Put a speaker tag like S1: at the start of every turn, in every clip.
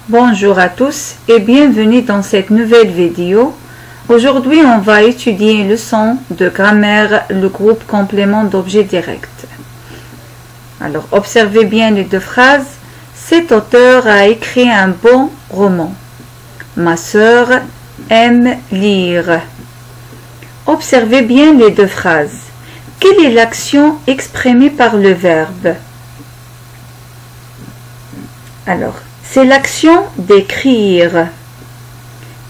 S1: Bonjour à tous et bienvenue dans cette nouvelle vidéo. Aujourd'hui, on va étudier une leçon de grammaire, le groupe complément d'objet direct. Alors, observez bien les deux phrases. Cet auteur a écrit un bon roman. Ma sœur aime lire. Observez bien les deux phrases. Quelle est l'action exprimée par le verbe? Alors, c'est l'action d'écrire.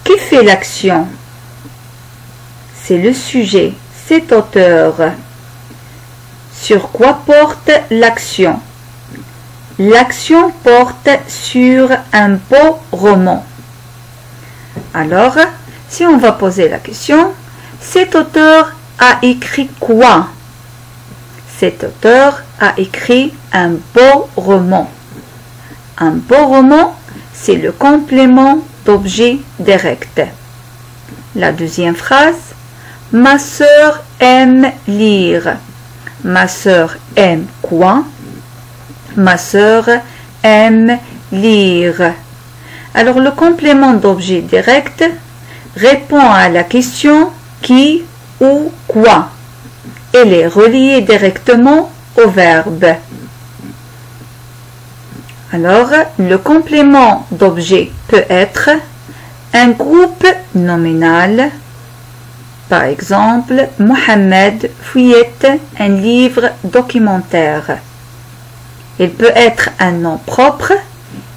S1: Qui fait l'action? C'est le sujet, cet auteur. Sur quoi porte l'action? L'action porte sur un beau roman. Alors, si on va poser la question, cet auteur a écrit quoi? Cet auteur a écrit un beau roman. Un beau roman, c'est le complément d'objet direct. La deuxième phrase, ma sœur aime lire. Ma sœur aime quoi? Ma sœur aime lire. Alors le complément d'objet direct répond à la question qui ou quoi. Elle est reliée directement au verbe. Alors, le complément d'objet peut être un groupe nominal. Par exemple, Mohamed feuillette un livre documentaire. Il peut être un nom propre.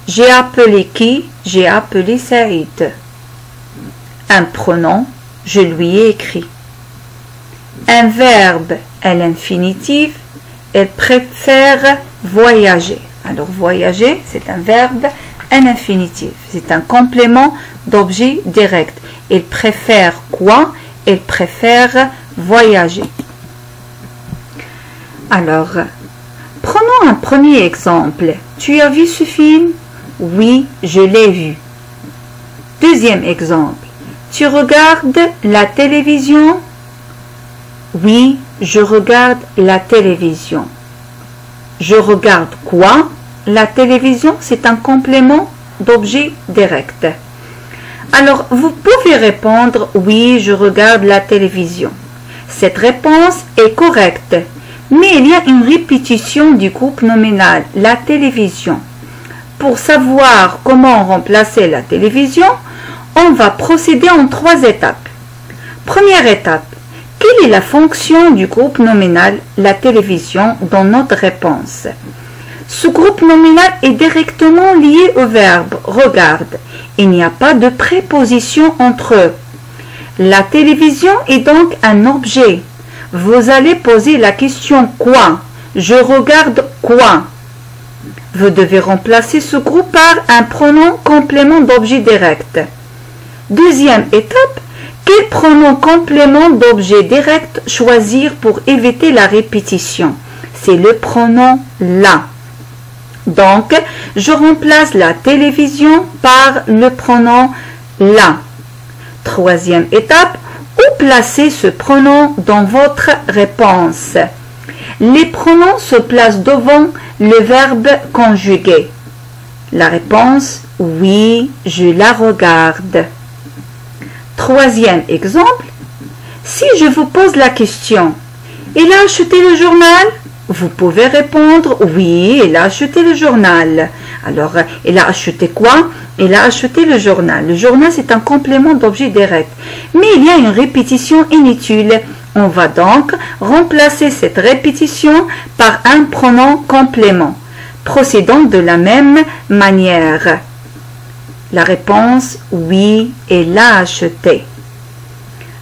S1: J'ai appelé qui? J'ai appelé Saïd. Un pronom. Je lui ai écrit. Un verbe à l'infinitif. Elle préfère voyager. Alors, voyager, c'est un verbe à l'infinitif. C'est un complément d'objet direct. Il préfère quoi? Il préfère voyager. Alors, prenons un premier exemple. Tu as vu ce film? Oui, je l'ai vu. Deuxième exemple. Tu regardes la télévision? Oui, je regarde la télévision. Je regarde quoi? La télévision, c'est un complément d'objet direct. Alors, vous pouvez répondre, oui, je regarde la télévision. Cette réponse est correcte, mais il y a une répétition du groupe nominal, la télévision. Pour savoir comment remplacer la télévision, on va procéder en 3 étapes. Première étape, quelle est la fonction du groupe nominal, la télévision, dans notre réponse? Ce groupe nominal est directement lié au verbe « regarde ». Il n'y a pas de préposition entre eux. La télévision est donc un objet. Vous allez poser la question « quoi ?» Je regarde quoi? Vous devez remplacer ce groupe par un pronom complément d'objet direct. Deuxième étape, quel pronom complément d'objet direct choisir pour éviter la répétition? C'est le pronom « la ». Donc, je remplace la télévision par le pronom « la ». Troisième étape, où placer ce pronom dans votre réponse? Les pronoms se placent devant le verbe conjugué. La réponse « oui, je la regarde ». Troisième exemple, si je vous pose la question « il a acheté le journal ?» Vous pouvez répondre « oui, il a acheté le journal ». Alors, il a acheté quoi? Il a acheté le journal. Le journal, c'est un complément d'objet direct. Mais il y a une répétition inutile. On va donc remplacer cette répétition par un pronom complément. Procédons de la même manière. La réponse « oui, il l'a acheté ».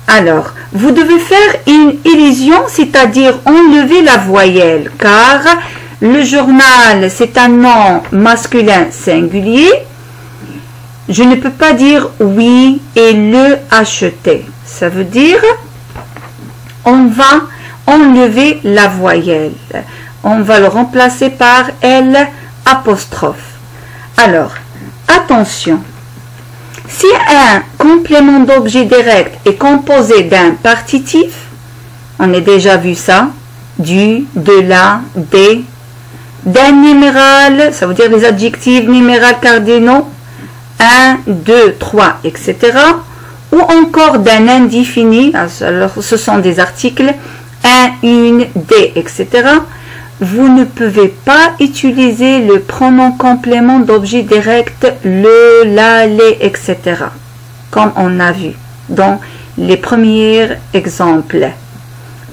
S1: Alors, vous devez faire une elision, c'est-à-dire enlever la voyelle, car le journal, c'est un nom masculin singulier. Je ne peux pas dire « oui, il le acheté ». Ça veut dire, on va enlever la voyelle. On va le remplacer par « L » apostrophe. Alors, attention. Si un complément d'objet direct est composé d'un partitif, on a déjà vu ça, du, de la, des, d'un numéral, ça veut dire les adjectifs numéraux cardinaux, 1, 2, 3, etc. Ou encore d'un indéfini, alors ce sont des articles, un, une, des, etc. Vous ne pouvez pas utiliser le pronom complément d'objet direct, le, la, les, etc. Comme on a vu dans les premiers exemples.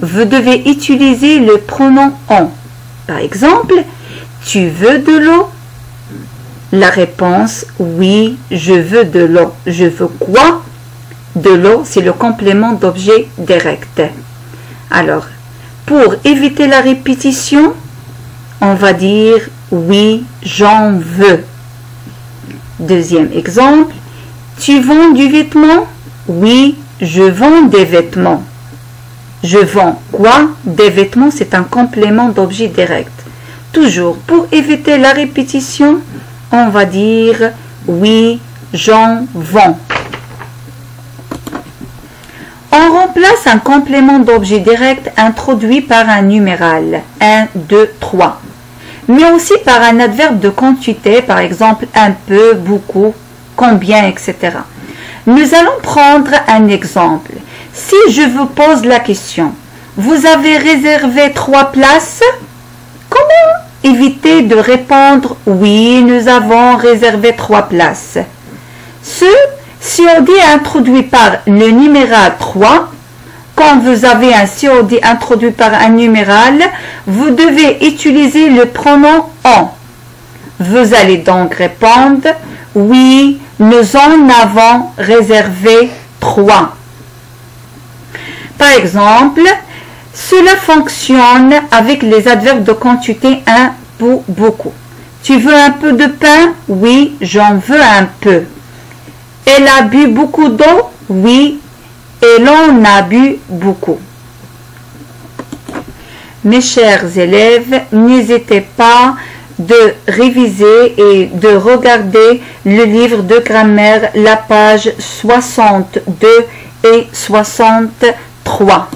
S1: Vous devez utiliser le pronom on. Par exemple, tu veux de l'eau? La réponse, oui, je veux de l'eau. Je veux quoi? De l'eau, c'est le complément d'objet direct. Alors, pour éviter la répétition, on va dire oui, j'en veux. Deuxième exemple, tu vends du vêtement? Oui, je vends des vêtements. Je vends quoi? Des vêtements, c'est un complément d'objet direct. Toujours, pour éviter la répétition, on va dire oui, j'en vends. On remplace un complément d'objet direct introduit par un numéral 1, 2, 3, mais aussi par un adverbe de quantité, par exemple un peu, beaucoup, combien, etc. Nous allons prendre un exemple. Si je vous pose la question, vous avez réservé 3 places? Comment éviter de répondre oui, nous avons réservé 3 places? Ce COD introduit par le numéral 3, quand vous avez un COD introduit par un numéral, vous devez utiliser le pronom on. Vous allez donc répondre oui, nous en avons réservé 3. Par exemple, cela fonctionne avec les adverbes de quantité un pour beaucoup. Tu veux un peu de pain? Oui, j'en veux un peu. Elle a bu beaucoup d'eau? Oui, elle en a bu beaucoup. Mes chers élèves, n'hésitez pas de réviser et de regarder le livre de grammaire, la page 62 et 63.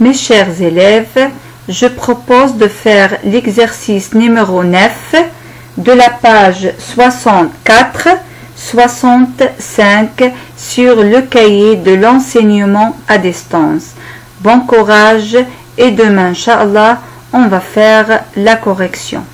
S1: Mes chers élèves, je propose de faire l'exercice numéro 9 de la page 64, 65 sur le cahier de l'enseignement à distance. Bon courage et demain, Inch'Allah, on va faire la correction.